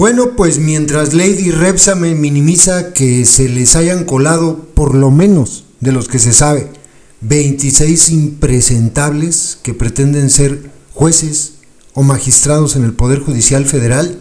Bueno, pues mientras Lady Repsamen minimiza que se les hayan colado, por lo menos de los que se sabe, 26 impresentables que pretenden ser jueces o magistrados en el Poder Judicial Federal,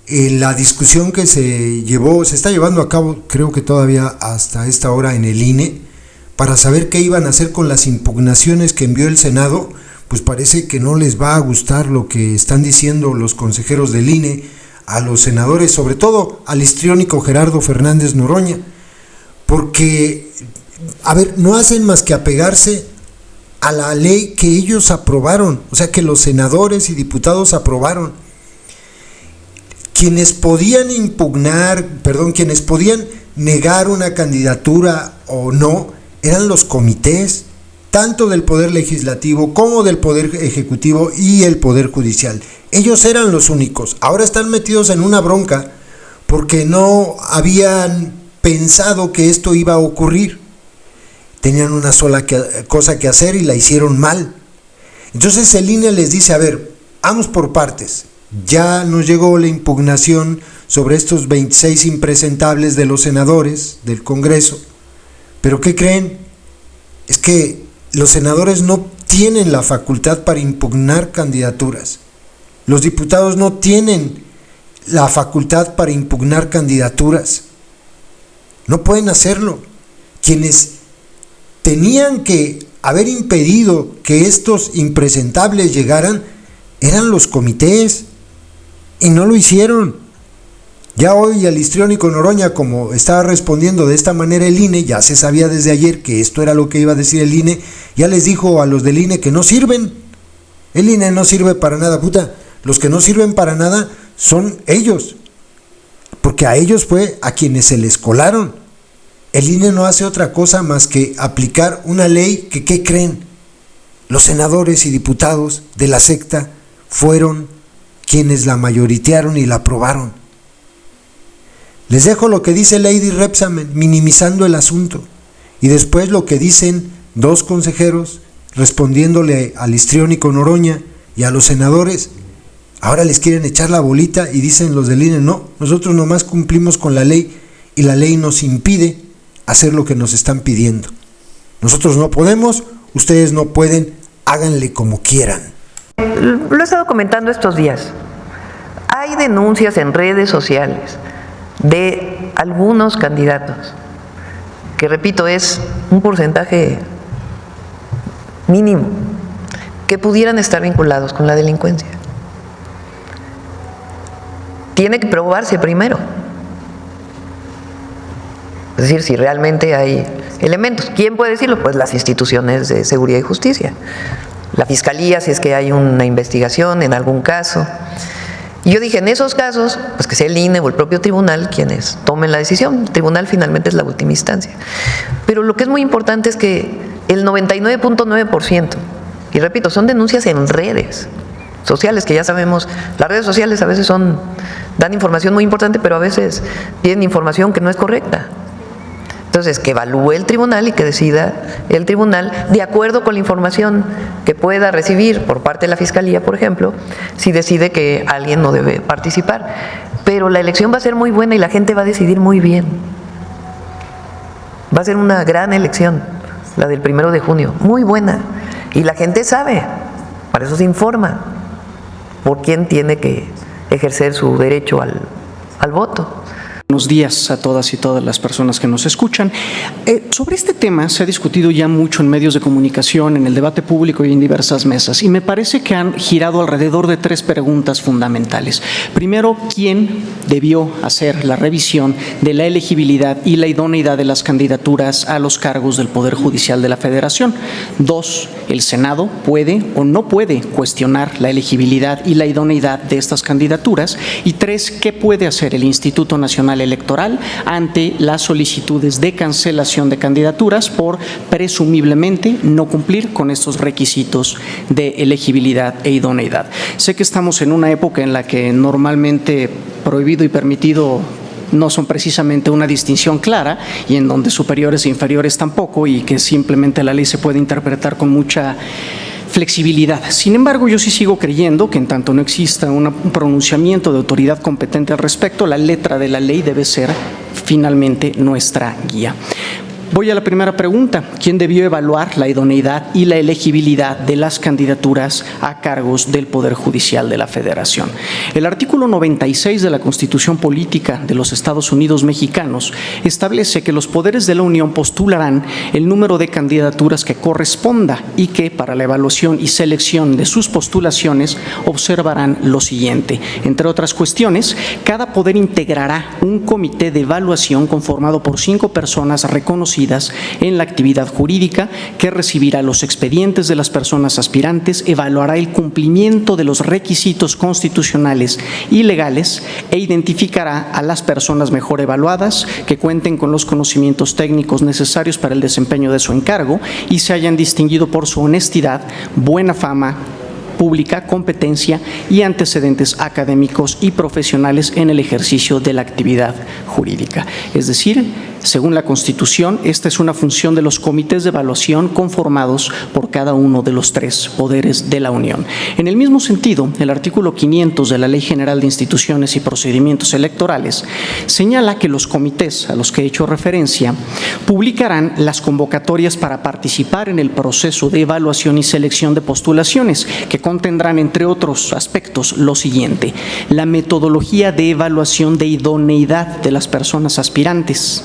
la discusión que se está llevando a cabo, creo que todavía hasta esta hora en el INE, para saber qué iban a hacer con las impugnaciones que envió el Senado, pues parece que no les va a gustar lo que están diciendo los consejeros del INE a los senadores, sobre todo al histriónico Gerardo Fernández Noroña, porque, no hacen más que apegarse a la ley que ellos aprobaron, o sea, que los senadores y diputados aprobaron. Quienes podían quienes podían negar una candidatura o no, eran los comités, tanto del Poder Legislativo como del Poder Ejecutivo y el Poder Judicial. Ellos eran los únicos. Ahora están metidos en una bronca porque no habían pensado que esto iba a ocurrir. Tenían una sola cosa que hacer y la hicieron mal. Entonces el INE les dice, vamos por partes. Ya nos llegó la impugnación sobre estos 26 impresentables de los senadores del Congreso. ¿Pero qué creen? Es que los senadores no tienen la facultad para impugnar candidaturas. Los diputados no tienen la facultad para impugnar candidaturas. No pueden hacerlo. Quienes tenían que haber impedido que estos impresentables llegaran eran los comités y no lo hicieron. Ya hoy al histriónico Noroña, como estaba respondiendo de esta manera el INE, ya se sabía desde ayer que esto era lo que iba a decir el INE, ya les dijo a los del INE que no sirven. El INE no sirve para nada, los que no sirven para nada son ellos, porque a ellos fue a quienes se les colaron. El INE no hace otra cosa más que aplicar una ley que, ¿qué creen? Los senadores y diputados de la secta fueron quienes la mayoritearon y la aprobaron. Les dejo lo que dice Lady Repsamen, minimizando el asunto, y después lo que dicen dos consejeros, respondiéndole al histriónico Noroña y a los senadores. Ahora les quieren echar la bolita y dicen los del INE, no, nosotros nomás cumplimos con la ley y la ley nos impide hacer lo que nos están pidiendo. Nosotros no podemos, ustedes no pueden, háganle como quieran. Lo he estado comentando estos días. Hay denuncias en redes sociales de algunos candidatos, que repito, es un porcentaje mínimo, que pudieran estar vinculados con la delincuencia. Tiene que probarse primero. Es decir, si realmente hay elementos. ¿Quién puede decirlo? Pues las instituciones de seguridad y justicia. La Fiscalía, si es que hay una investigación en algún caso. Y yo dije, en esos casos, pues que sea el INE o el propio tribunal quienes tomen la decisión. El tribunal finalmente es la última instancia. Pero lo que es muy importante es que el 99.9%, y repito, son denuncias en redes sociales, que ya sabemos, las redes sociales a veces dan información muy importante, pero a veces tienen información que no es correcta. Entonces, que evalúe el tribunal y que decida el tribunal, de acuerdo con la información que pueda recibir por parte de la Fiscalía, por ejemplo, si decide que alguien no debe participar. Pero la elección va a ser muy buena y la gente va a decidir muy bien. Va a ser una gran elección, la del 1 de junio, muy buena. Y la gente sabe, para eso se informa, por quién tiene que ejercer su derecho al voto. Buenos días a todas y todas las personas que nos escuchan. Sobre este tema se ha discutido ya mucho en medios de comunicación, en el debate público y en diversas mesas, y me parece que han girado alrededor de 3 preguntas fundamentales. Primero, ¿quién debió hacer la revisión de la elegibilidad y la idoneidad de las candidaturas a los cargos del Poder Judicial de la Federación? 2, ¿el Senado puede o no puede cuestionar la elegibilidad y la idoneidad de estas candidaturas? Y 3, ¿qué puede hacer el Instituto Nacional Electoral ante las solicitudes de cancelación de candidaturas por presumiblemente no cumplir con estos requisitos de elegibilidad e idoneidad? Sé que estamos en una época en la que normalmente prohibido y permitido no son precisamente una distinción clara, y en donde superiores e inferiores tampoco, y que simplemente la ley se puede interpretar con mucha flexibilidad. Sin embargo, yo sí sigo creyendo que en tanto no exista un pronunciamiento de autoridad competente al respecto, la letra de la ley debe ser finalmente nuestra guía. Voy a la primera pregunta. ¿Quién debió evaluar la idoneidad y la elegibilidad de las candidaturas a cargos del Poder Judicial de la Federación? El artículo 96 de la Constitución Política de los Estados Unidos Mexicanos establece que los poderes de la Unión postularán el número de candidaturas que corresponda y que para la evaluación y selección de sus postulaciones observarán lo siguiente. Entre otras cuestiones, cada poder integrará un comité de evaluación conformado por 5 personas reconocidas en la actividad jurídica, que recibirá los expedientes de las personas aspirantes, evaluará el cumplimiento de los requisitos constitucionales y legales e identificará a las personas mejor evaluadas que cuenten con los conocimientos técnicos necesarios para el desempeño de su encargo y se hayan distinguido por su honestidad, buena fama pública, competencia y antecedentes académicos y profesionales en el ejercicio de la actividad jurídica. Es decir, según la Constitución, esta es una función de los comités de evaluación conformados por cada uno de los 3 poderes de la Unión. En el mismo sentido, el artículo 500 de la Ley General de Instituciones y Procedimientos Electorales señala que los comités a los que he hecho referencia publicarán las convocatorias para participar en el proceso de evaluación y selección de postulaciones, que contendrán, entre otros aspectos, lo siguiente: la metodología de evaluación de idoneidad de las personas aspirantes.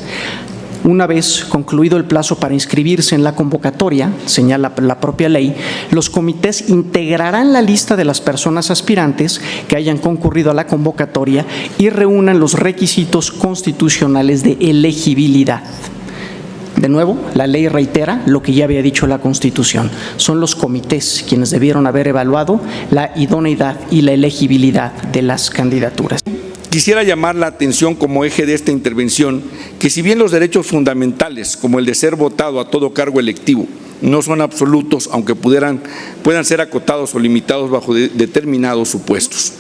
Una vez concluido el plazo para inscribirse en la convocatoria, señala la propia ley, los comités integrarán la lista de las personas aspirantes que hayan concurrido a la convocatoria y reúnan los requisitos constitucionales de elegibilidad. De nuevo, la ley reitera lo que ya había dicho la Constitución. Son los comités quienes debieron haber evaluado la idoneidad y la elegibilidad de las candidaturas. Quisiera llamar la atención como eje de esta intervención que si bien los derechos fundamentales, como el de ser votado a todo cargo electivo, no son absolutos, aunque puedan ser acotados o limitados bajo determinados supuestos.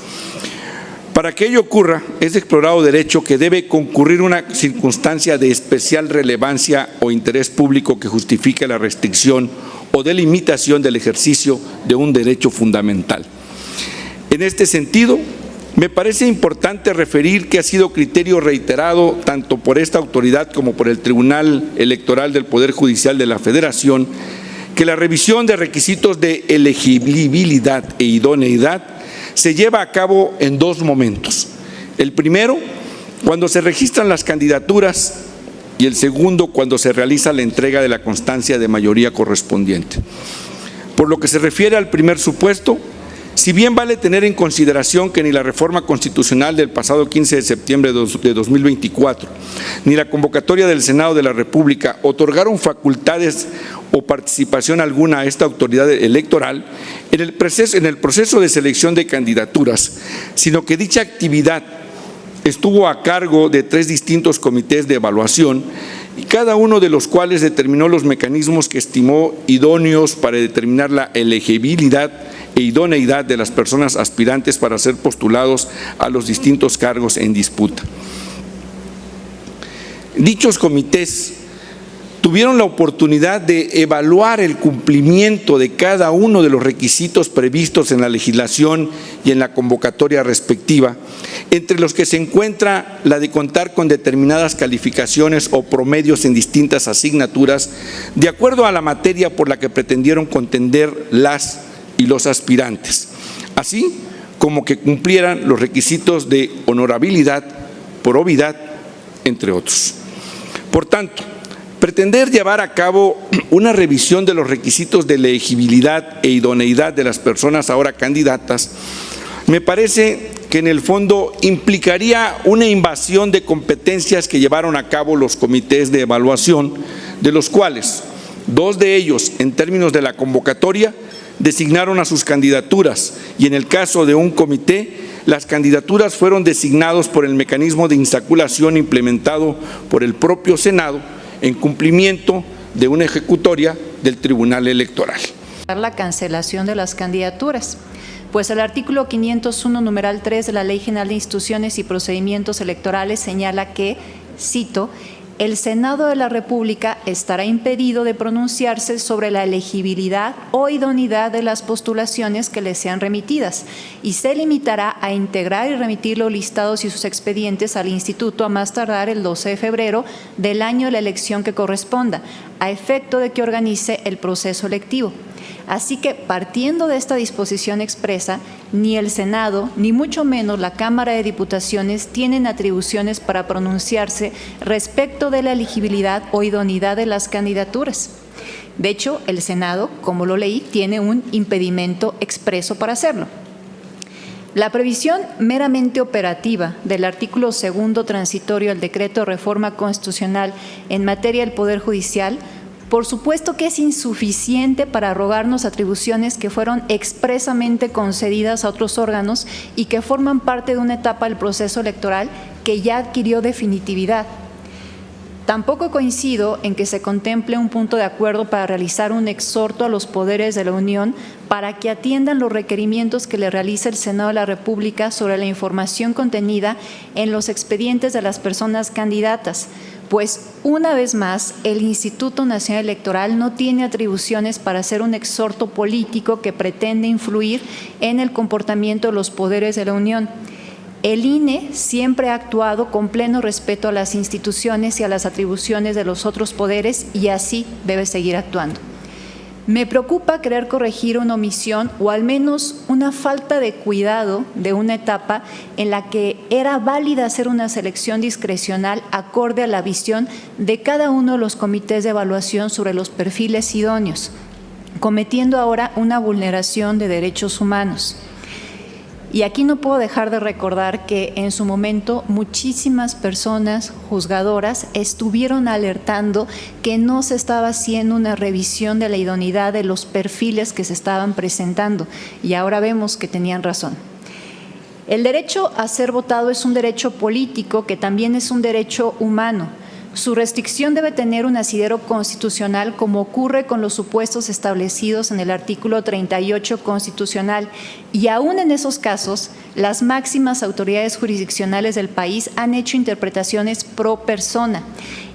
Para que ello ocurra, es de explorado derecho que debe concurrir una circunstancia de especial relevancia o interés público que justifique la restricción o delimitación del ejercicio de un derecho fundamental. En este sentido, me parece importante referir que ha sido criterio reiterado tanto por esta autoridad como por el Tribunal Electoral del Poder Judicial de la Federación que la revisión de requisitos de elegibilidad e idoneidad se lleva a cabo en 2 momentos. El primero, cuando se registran las candidaturas, y el segundo, cuando se realiza la entrega de la constancia de mayoría correspondiente. Por lo que se refiere al primer supuesto, si bien vale tener en consideración que ni la reforma constitucional del pasado 15 de septiembre de 2024, ni la convocatoria del Senado de la República otorgaron facultades o participación alguna a esta autoridad electoral en el proceso de selección de candidaturas, sino que dicha actividad estuvo a cargo de 3 distintos comités de evaluación, y cada uno de los cuales determinó los mecanismos que estimó idóneos para determinar la elegibilidad e idoneidad de las personas aspirantes para ser postulados a los distintos cargos en disputa. Dichos comités tuvieron la oportunidad de evaluar el cumplimiento de cada uno de los requisitos previstos en la legislación y en la convocatoria respectiva, entre los que se encuentra la de contar con determinadas calificaciones o promedios en distintas asignaturas, de acuerdo a la materia por la que pretendieron contender las y los aspirantes, así como que cumplieran los requisitos de honorabilidad, probidad, entre otros. Por tanto, pretender llevar a cabo una revisión de los requisitos de elegibilidad e idoneidad de las personas ahora candidatas, me parece que en el fondo implicaría una invasión de competencias que llevaron a cabo los comités de evaluación, de los cuales 2 de ellos, en términos de la convocatoria, designaron a sus candidaturas, y en el caso de un comité, las candidaturas fueron designados por el mecanismo de insaculación implementado por el propio Senado en cumplimiento de una ejecutoria del Tribunal Electoral. La cancelación de las candidaturas. Pues el artículo 501, numeral 3 de la Ley General de Instituciones y Procedimientos Electorales señala que, cito, el Senado de la República estará impedido de pronunciarse sobre la elegibilidad o idoneidad de las postulaciones que le sean remitidas y se limitará a integrar y remitir los listados y sus expedientes al Instituto a más tardar el 12 de febrero del año de la elección que corresponda, a efecto de que organice el proceso electivo. Así que, partiendo de esta disposición expresa, ni el Senado, ni mucho menos la Cámara de Diputaciones tienen atribuciones para pronunciarse respecto de la elegibilidad o idoneidad de las candidaturas. De hecho, el Senado, como lo leí, tiene un impedimento expreso para hacerlo. La previsión meramente operativa del artículo 2º transitorio del Decreto de Reforma Constitucional en materia del Poder Judicial, por supuesto que es insuficiente para arrogarnos atribuciones que fueron expresamente concedidas a otros órganos y que forman parte de una etapa del proceso electoral que ya adquirió definitividad. Tampoco coincido en que se contemple un punto de acuerdo para realizar un exhorto a los poderes de la Unión para que atiendan los requerimientos que le realiza el Senado de la República sobre la información contenida en los expedientes de las personas candidatas, pues una vez más el Instituto Nacional Electoral no tiene atribuciones para hacer un exhorto político que pretende influir en el comportamiento de los poderes de la Unión. El INE siempre ha actuado con pleno respeto a las instituciones y a las atribuciones de los otros poderes y así debe seguir actuando. Me preocupa querer corregir una omisión o al menos una falta de cuidado de una etapa en la que era válida hacer una selección discrecional acorde a la visión de cada uno de los comités de evaluación sobre los perfiles idóneos, cometiendo ahora una vulneración de derechos humanos. Y aquí no puedo dejar de recordar que en su momento muchísimas personas juzgadoras estuvieron alertando que no se estaba haciendo una revisión de la idoneidad de los perfiles que se estaban presentando y ahora vemos que tenían razón. El derecho a ser votado es un derecho político que también es un derecho humano. Su restricción debe tener un asidero constitucional como ocurre con los supuestos establecidos en el artículo 38 constitucional y aún en esos casos las máximas autoridades jurisdiccionales del país han hecho interpretaciones pro persona.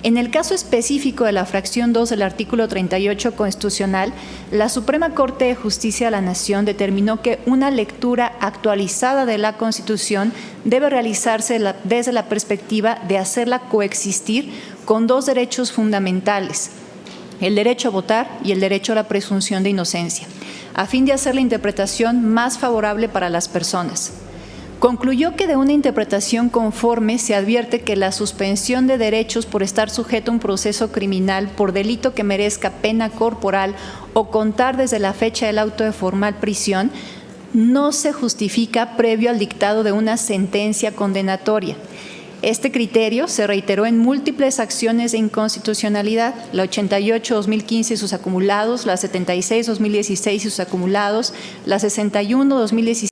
En el caso específico de la fracción 2 del artículo 38 constitucional, la Suprema Corte de Justicia de la Nación determinó que una lectura actualizada de la Constitución debe realizarse desde la perspectiva de hacerla coexistir con dos derechos fundamentales, el derecho a votar y el derecho a la presunción de inocencia, a fin de hacer la interpretación más favorable para las personas. Concluyó que de una interpretación conforme se advierte que la suspensión de derechos por estar sujeto a un proceso criminal por delito que merezca pena corporal o contar desde la fecha del auto de formal prisión no se justifica previo al dictado de una sentencia condenatoria. Este criterio se reiteró en múltiples acciones de inconstitucionalidad, la 88-2015 y sus acumulados, la 76-2016 y sus acumulados, la 61-2017